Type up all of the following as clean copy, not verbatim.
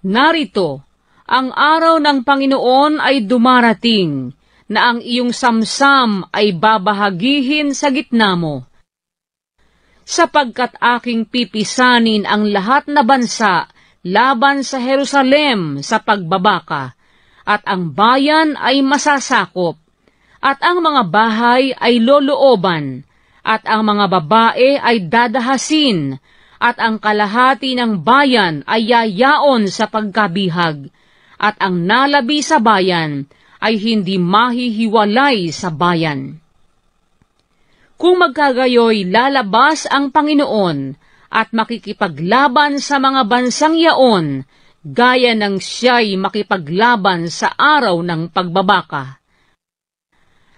Narito, ang araw ng Panginoon ay dumarating, na ang iyong samsam ay babahagihin sa gitna mo. Sapagkat aking pipisanin ang lahat na bansa laban sa Jerusalem sa pagbabaka, at ang bayan ay masasakop, at ang mga bahay ay lolooban, at ang mga babae ay dadahasin, at ang kalahati ng bayan ay yayaon sa pagkabihag, at ang nalabi sa bayan ay hindi mahihiwalay sa bayan. Kung magkagayoy lalabas ang Panginoon at makikipaglaban sa mga bansang yaon, gaya ng siya'y makipaglaban sa araw ng pagbabaka.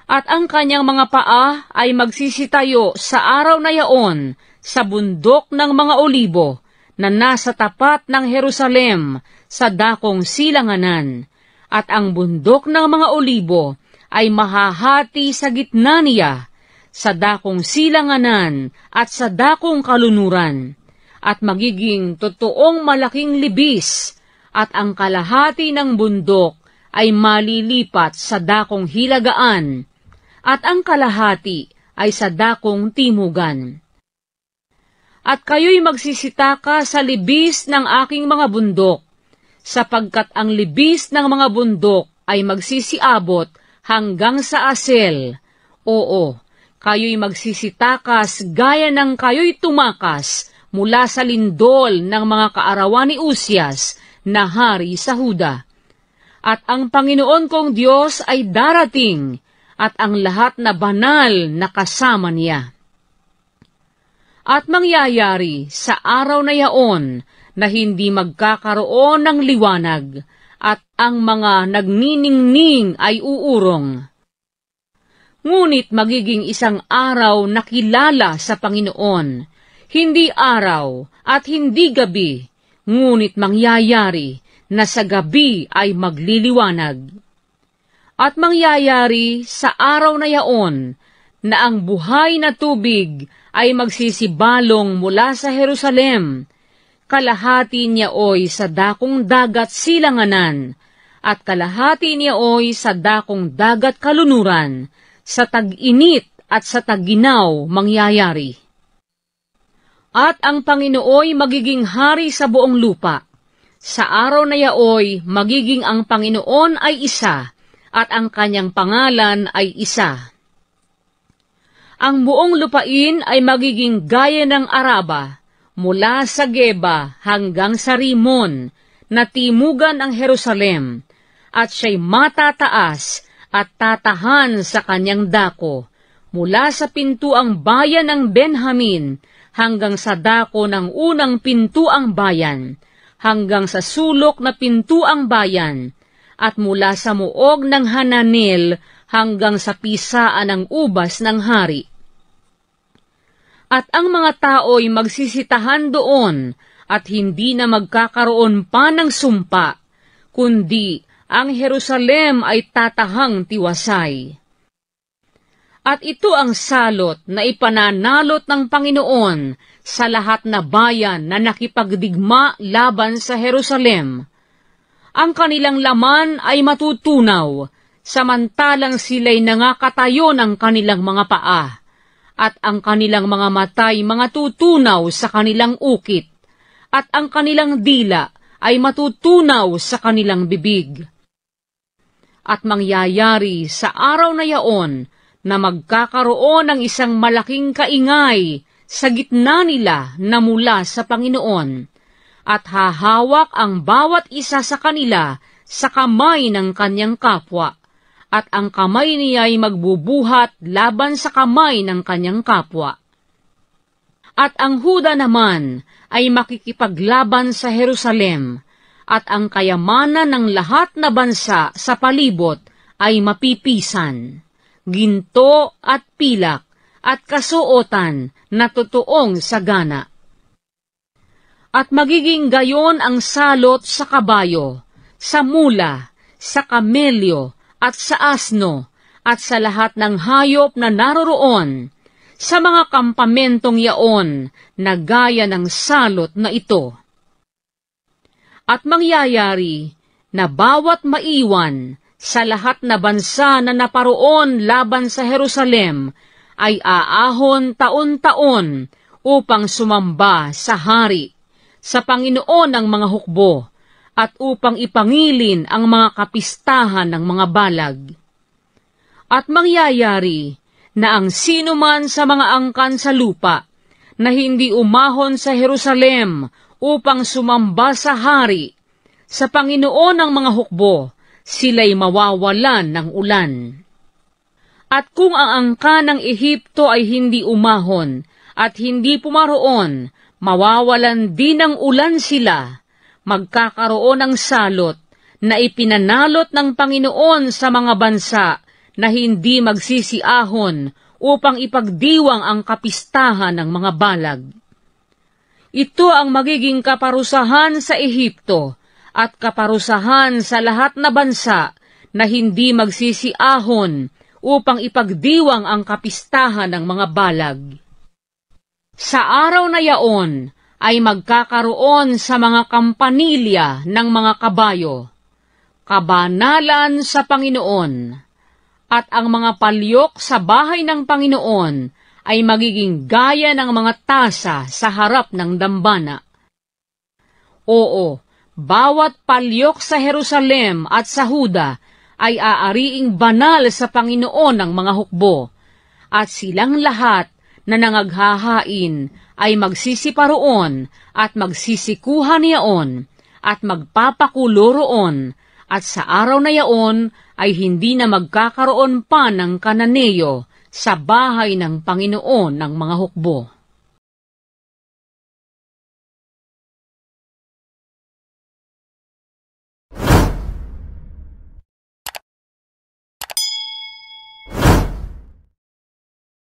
At ang kanyang mga paa ay magsisitayo sa araw na yaon sa bundok ng mga olibo na nasa tapat ng Jerusalem sa dakong silanganan, at ang bundok ng mga olibo ay mahahati sa gitna niya sa dakong silanganan at sa dakong kalunuran, at magiging totoong malaking libis, at ang kalahati ng bundok ay malilipat sa dakong hilagaan, at ang kalahati ay sa dakong timugan. At kayo'y magsisitaka sa libis ng aking mga bundok, sapagkat ang libis ng mga bundok ay magsisiabot hanggang sa Asel. Oo, kayo'y magsisitakas gaya ng kayo'y tumakas mula sa lindol ng mga kaarawan ni Uzias na hari sa Huda. At ang Panginoon kong Diyos ay darating, at ang lahat na banal na kasama niya. At mangyayari sa araw na yaon na hindi magkakaroon ng liwanag, at ang mga nagniningning ay uurong. Ngunit magiging isang araw na kilala sa Panginoon, hindi araw at hindi gabi, ngunit mangyayari na sa gabi ay magliliwanag. At mangyayari sa araw na yaon na ang buhay na tubig ay magsisibalong mula sa Jerusalem, kalahati niya oy sa dakong dagat silanganan, at kalahati niya oy sa dakong dagat kalunuran, sa tag-init at sa tag-ginaw mangyayari. At ang Panginooy magiging hari sa buong lupa. Sa araw na yaoy magiging ang Panginoon ay isa, at ang kanyang pangalan ay isa. Ang buong lupain ay magiging gaya ng Araba, mula sa Geba hanggang sa Rimon, na timugan ang Jerusalem, at siya'y matataas at tatahan sa kanyang dako, mula sa pintuang bayan ng Benjamin hanggang sa dako ng unang pintuang bayan, hanggang sa sulok na pintuang bayan, at mula sa muog ng Hananel hanggang sa pisaan ng ubas ng hari. At ang mga tao'y magsisitahan doon, at hindi na magkakaroon pa ng sumpa, kundi ang Jerusalem ay tatahang tiwasay. At ito ang salot na ipananalot ng Panginoon sa lahat na bayan na nakipagdigma laban sa Jerusalem. Ang kanilang laman ay matutunaw, samantalang sila'y nangakatayo ng kanilang mga paa, at ang kanilang mga matay mga tutunaw sa kanilang ukit, at ang kanilang dila ay matutunaw sa kanilang bibig. At mangyayari sa araw na yaon na magkakaroon ng isang malaking kaingay sa gitna nila na mula sa Panginoon, at hahawak ang bawat isa sa kanila sa kamay ng kanyang kapwa, at ang kamay niya ay magbubuhat laban sa kamay ng kanyang kapwa. At ang Huda naman ay makikipaglaban sa Jerusalem, at ang kayamanan ng lahat na bansa sa palibot ay mapipisan, ginto at pilak, at kasuotan na totoong sagana. At magiging gayon ang salot sa kabayo, sa mula, sa kamelyo, at sa asno, at sa lahat ng hayop na naroroon, sa mga kampamentong yaon na gaya ng salot na ito. At mangyayari na bawat maiwan sa lahat na bansa na naparoon laban sa Jerusalem ay aahon taon-taon upang sumamba sa hari, sa Panginoon ng mga hukbo, at upang ipangilin ang mga kapistahan ng mga balag. At mangyayari na ang sino man sa mga angkan sa lupa na hindi umahon sa Jerusalem upang sumamba sa hari, sa Panginoon ng mga hukbo, sila'y mawawalan ng ulan. At kung ang angka ng Ehipto ay hindi umahon at hindi pumaroon, mawawalan din ng ulan sila, magkakaroon ng salot na ipinanalot ng Panginoon sa mga bansa na hindi magsisiahon upang ipagdiwang ang kapistahan ng mga balag. Ito ang magiging kaparusahan sa Ehipto at kaparusahan sa lahat na bansa na hindi magsisiahon upang ipagdiwang ang kapistahan ng mga balag. Sa araw na yaon ay magkakaroon sa mga kampanilya ng mga kabayo, kabanalan sa Panginoon, at ang mga palyok sa bahay ng Panginoon ay magiging gaya ng mga tasa sa harap ng dambana. Oo, bawat palyok sa Jerusalem at sa Huda ay aariing banal sa Panginoon ng mga hukbo, at silang lahat na nangaghahain ay magsisiparoon at magsisikuhan yaon at magpapakulo roon, at sa araw na yaon ay hindi na magkakaroon pa ng Kananeo sa bahay ng Panginoon ng mga hukbo.